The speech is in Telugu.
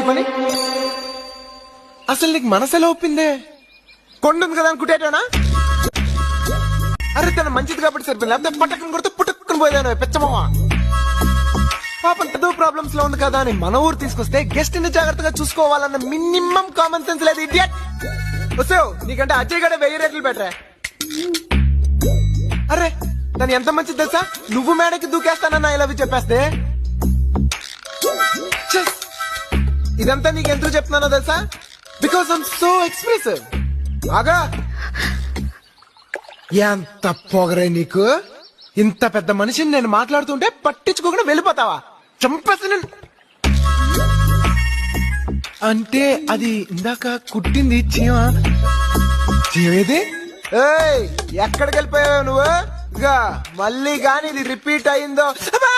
ఈ పని? అసలు నీకు మనసులో ఒప్పిందే? కొండుంది కదా అని కుట్టేటానా? అరే తన మంచిది కాబట్టి సరిపోయింది, లేకపోతే పట్టకని కొడితే పుట్టుకుని పోయేదాను పెచ్చమా. పాపం ఏదో ప్రాబ్లమ్స్ లో ఉంది కదా అని మన ఊరు తీసుకొస్తే గెస్ట్ ని జాగ్రత్తగా చూసుకోవాలన్న మినిమం కామన్ సెన్స్ లేదు. ఇడియట్. వస్తావు నీకంటే అజయ్ గడ 1000 రెట్లు బెటరే. అరే తను ఎంత మంచిది తెలుసా, నువ్వు మేడకి దూకేస్తానన్న ఇలా చెప్పేస్తే. ఛే, ఇదంతా నీకు ఎందుకు చెప్తున్నానో తెలుసా? Because I'm so expressive. ఆగా, ఎంత పొగరే నీకు! ఇంత పెద్ద మనిషిని నేను మాట్లాడుతుంటే పట్టించుకోకుండా వెళ్ళిపోతావా? చంపేసి అంటే అది ఇందాక కుట్టింది చీమా. చీమేది? ఏయ్, ఎక్కడికి వెళ్ళిపోయావు నువ్వు? ఇక మళ్ళీ గాని ఇది రిపీట్ అయిందో. అబ్బా!